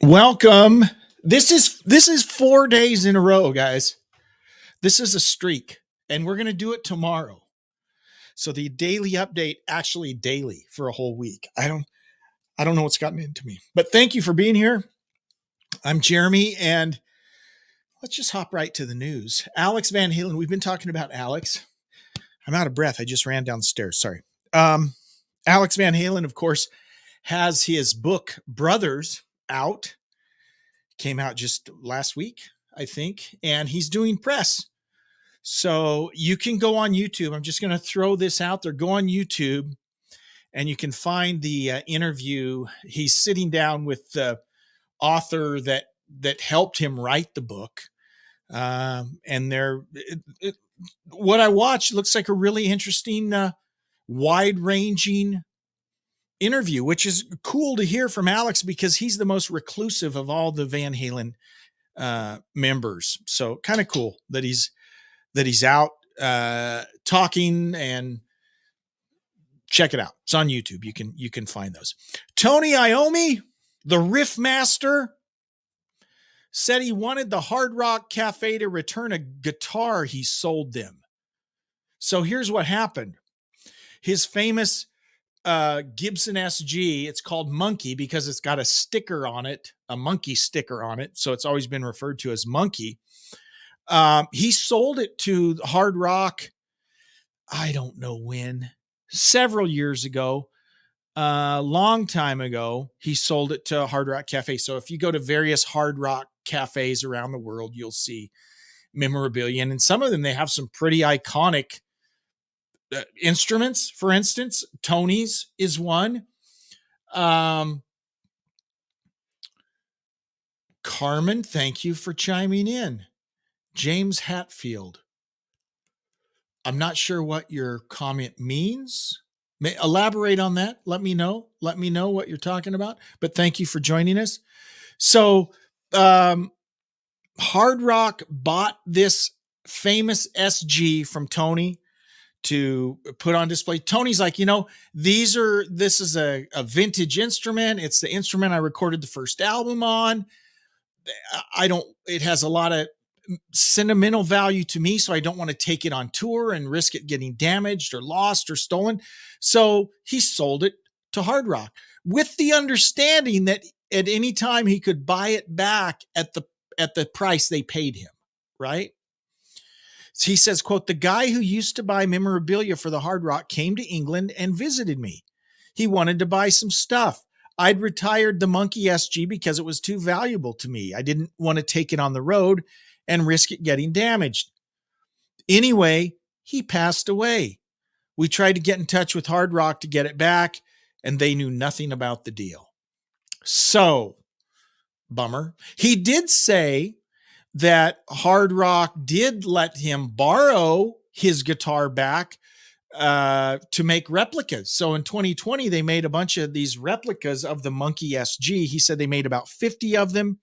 Welcome. This is 4 days in a row, guys. This is a streak, and we're going to do it tomorrow. So the daily update, actually daily for a whole week. I don't know what's gotten into me. But thank you for being here. I'm Jeremy, and let's just hop right to the news. Alex Van Halen, we've been talking about Alex. I'm out of breath. I just ran down the stairs. Sorry. Alex Van Halen, of course, has his book Brothers out. Came out just last week, I think, and he's doing press. So you can go on YouTube. I'm just going to throw this out there. Go on YouTube and you can find the interview. He's sitting down with the author that helped him write the book. And what I watched looks like a really interesting, wide-ranging interview, which is cool to hear from Alex because he's the most reclusive of all the Van Halen members. So kind of cool that he's out talking, and check it out. It's on YouTube. You can find those. Tony Iommi, the riff master, said he wanted the Hard Rock Cafe to return a guitar he sold them. So here's what happened. His famous Gibson SG, it's called Monkey because it's got a sticker on it, a monkey sticker on it. So it's always been referred to as Monkey. He sold it to Hard Rock. I don't know when, several years ago, long time ago, he sold it to Hard Rock Cafe. So if you go to various Hard Rock cafes around the world, you'll see memorabilia. And in some of them, they have some pretty iconic instruments. For instance, Tony's is one. Carmen, thank you for chiming in. James Hatfield. I'm not sure what your comment means. Elaborate on that. Let me know. Let me know what you're talking about. But thank you for joining us. So, Hard Rock bought this famous SG from Tony to put on display. Tony's like, this is a vintage instrument. It's the instrument I recorded the first album on. It has a lot of sentimental value to me, so I don't want to take it on tour and risk it getting damaged or lost or stolen. So he sold it to Hard Rock with the understanding that at any time he could buy it back at the price they paid him, right? So he says, quote, the guy who used to buy memorabilia for the Hard Rock came to England and visited me. He wanted to buy some stuff. I'd retired the Monkey SG because it was too valuable to me. I didn't want to take it on the road and risk it getting damaged. Anyway, he passed away. We tried to get in touch with Hard Rock to get it back, and they knew nothing about the deal. So, bummer. He did say that Hard Rock did let him borrow his guitar back to make replicas. So in 2020, they made a bunch of these replicas of the Monkey SG. He said they made about 50 of them.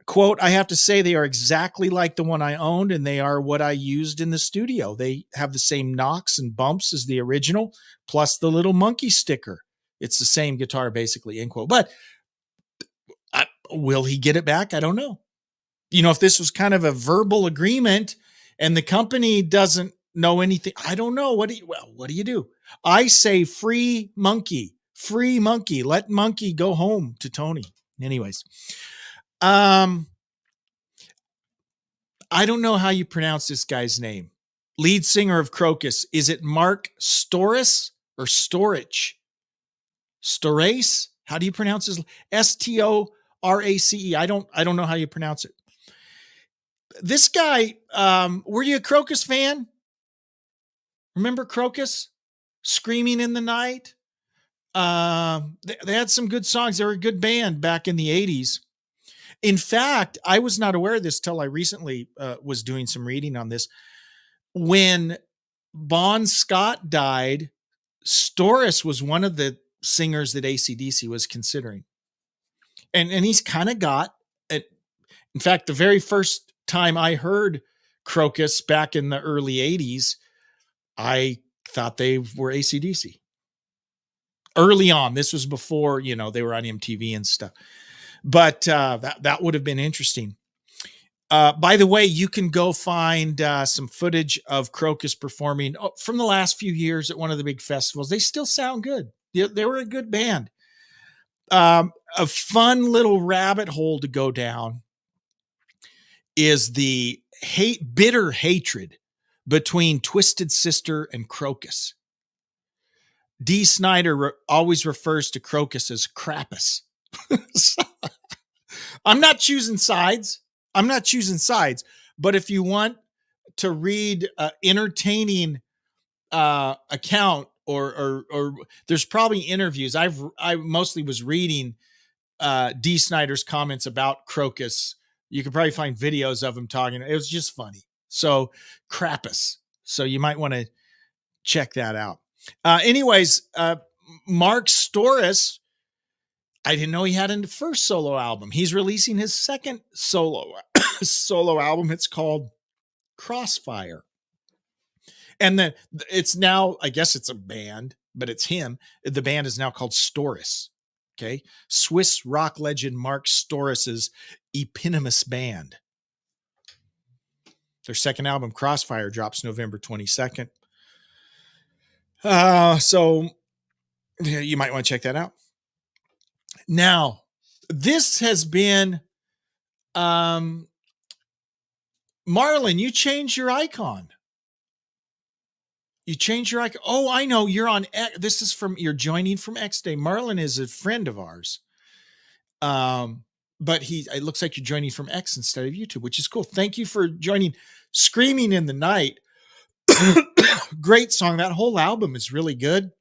Quote, I have to say they are exactly like the one I owned, and they are what I used in the studio. They have the same knocks and bumps as the original, plus the little monkey sticker. It's the same guitar, basically, end quote. But will he get it back? I don't know. If this was kind of a verbal agreement and the company doesn't know anything, I don't know. What do you do? I say free monkey, let monkey go home to Tony. Anyways, I don't know how you pronounce this guy's name. Lead singer of Crocus. Is it Mark Storace or Storich? Storace? How do you pronounce his Storace? I don't know how you pronounce it. This guy, were you a Crocus fan? Remember Crocus? Screaming in the Night? They had some good songs. They were a good band back in the 80s. In fact, I was not aware of this till I recently was doing some reading on this. When Bon Scott died, Storace was one of the singers that AC/DC was considering. And he's kind of got it. In fact, the very first time I heard Crocus back in the early 80s, I thought they were AC/DC. Early on, this was before, they were on MTV and stuff. But that would have been interesting. By the way, you can go find some footage of Crocus performing from the last few years at one of the big festivals. They still sound good. They were a good band. A fun little rabbit hole to go down is the bitter hatred between Twisted Sister and Crocus. Dee Snider always refers to Crocus as Krampus. So, I'm not choosing sides. But if you want to read entertaining account or there's probably interviews. I mostly was reading Dee Snider's comments about Crocus. You could probably find videos of him talking. It was just funny. So Krampus. So you might want to check that out. Anyways, Mark Storis, I didn't know he had a first solo album. He's releasing his second solo album. It's called Crossfire. And then it's now, I guess it's a band, but it's him. The band is now called Storis. Okay. Swiss rock legend Mark Storis's eponymous band. Their second album, Crossfire, drops November 22nd. So you might want to check that out. Now, this has been, Marlon, you changed your icon. You changed your icon. Oh, I know. You're on X. This is you're joining from X Day. Marlon is a friend of ours. But it looks like you're joining from X instead of YouTube, which is cool. Thank you for joining. Screaming in the Night. Great song. That whole album is really good.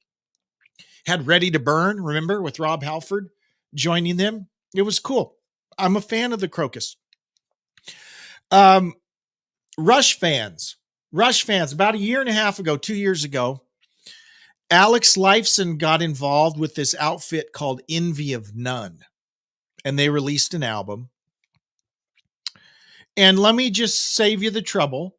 Had Ready to Burn, remember, with Rob Halford joining them. It was cool. I'm a fan of the Crocus. Rush fans, about a year and a half ago, 2 years ago, Alex Lifeson got involved with this outfit called Envy of None, and they released an album. And let me just save you the trouble.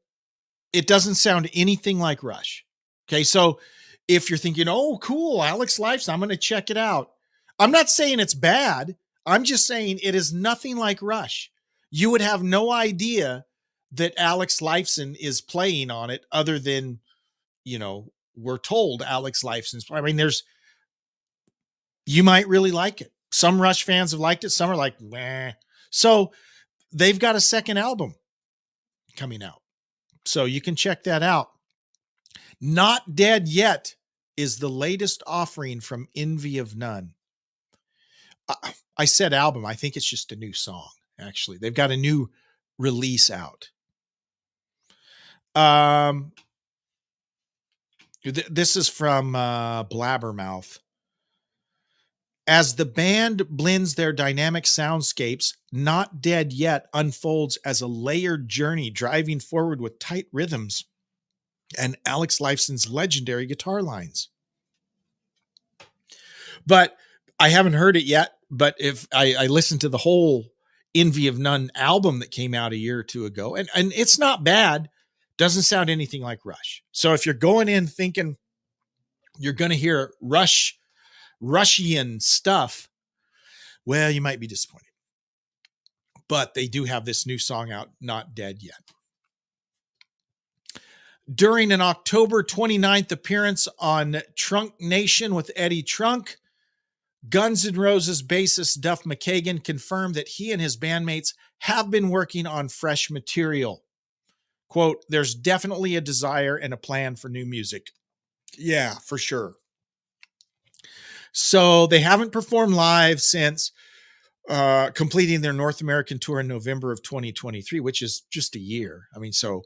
It doesn't sound anything like Rush. Okay, so if you're thinking, oh, cool, Alex Lifeson, I'm going to check it out. I'm not saying it's bad. I'm just saying it is nothing like Rush. You would have no idea that Alex Lifeson is playing on it other than, we're told Alex Lifeson's. I mean, you might really like it. Some Rush fans have liked it. Some are like, meh. So they've got a second album coming out. So you can check that out. Not Dead Yet is the latest offering from Envy of None. I said album. I think it's just a new song, actually. They've got a new release out. This is from Blabbermouth. As the band blends their dynamic soundscapes, Not Dead Yet unfolds as a layered journey driving forward with tight rhythms and Alex Lifeson's legendary guitar lines. But I haven't heard it yet, but if I listened to the whole Envy of None album that came out a year or two ago, and it's not bad, doesn't sound anything like Rush. So if you're going in thinking you're going to hear Rushian stuff, well, you might be disappointed. But they do have this new song out, Not Dead Yet. During an October 29th appearance on Trunk Nation with Eddie Trunk, Guns N' Roses bassist Duff McKagan confirmed that he and his bandmates have been working on fresh material. Quote, there's definitely a desire and a plan for new music. Yeah, for sure. So they haven't performed live since completing their North American tour in November of 2023, which is just a year. I mean, so,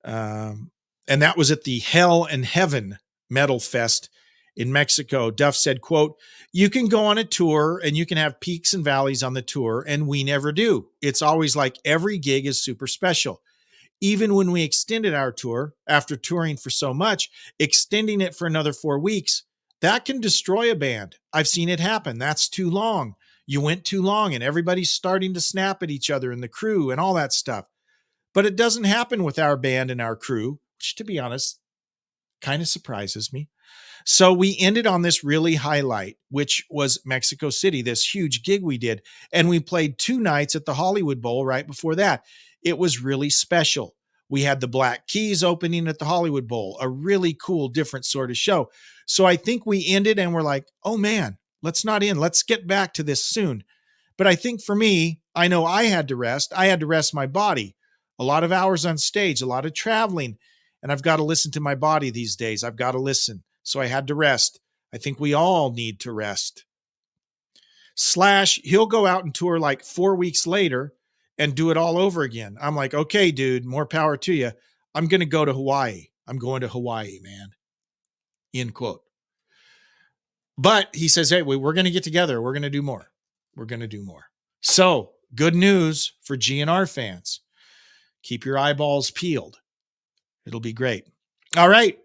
and that was at the Hell and Heaven Metal Fest in Mexico. Duff said, quote, you can go on a tour and you can have peaks and valleys on the tour, and we never do. It's always like every gig is super special. Even when we extended our tour, after touring for so much, extending it for another 4 weeks, that can destroy a band. I've seen it happen. That's too long. You went too long and everybody's starting to snap at each other and the crew and all that stuff. But it doesn't happen with our band and our crew, which, to be honest, Kind of surprises me. So we ended on this really highlight, which was Mexico City, this huge gig we did. And we played 2 nights at the Hollywood Bowl right before that. It was really special. We had the Black Keys opening at the Hollywood Bowl, a really cool, different sort of show. So I think we ended and we're like, oh man, let's not end. Let's get back to this soon. But I think for me, I know I had to rest. I had to rest my body. A lot of hours on stage, a lot of traveling. And I've got to listen to my body these days. I've got to listen. So I had to rest. I think we all need to rest. Slash, he'll go out and tour like 4 weeks later and do it all over again. I'm like, okay, dude, more power to you. I'm going to go to Hawaii. I'm going to Hawaii, man. End quote. But he says, hey, we're going to get together. We're going to do more. We're going to do more. So good news for GNR fans. Keep your eyeballs peeled. It'll be great. All right.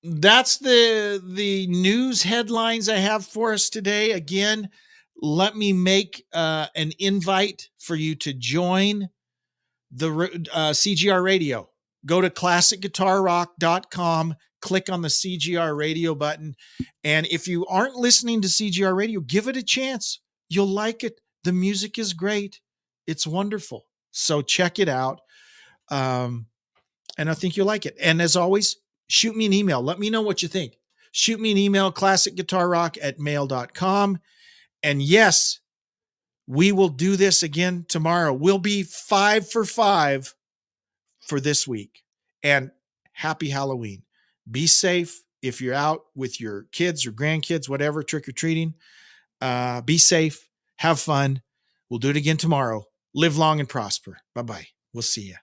That's the news headlines I have for us today. Again, let me make an invite for you to join the CGR Radio. Go to classicguitarrock.com, click on the CGR Radio button. And if you aren't listening to CGR Radio, give it a chance. You'll like it. The music is great. It's wonderful. So check it out. And I think you'll like it. And as always, shoot me an email. Let me know what you think. Shoot me an email, classicguitarrock@mail.com. And yes, we will do this again tomorrow. We'll be 5 for 5 for this week. And happy Halloween. Be safe if you're out with your kids or grandkids, whatever, trick-or-treating. Be safe. Have fun. We'll do it again tomorrow. Live long and prosper. Bye-bye. We'll see you.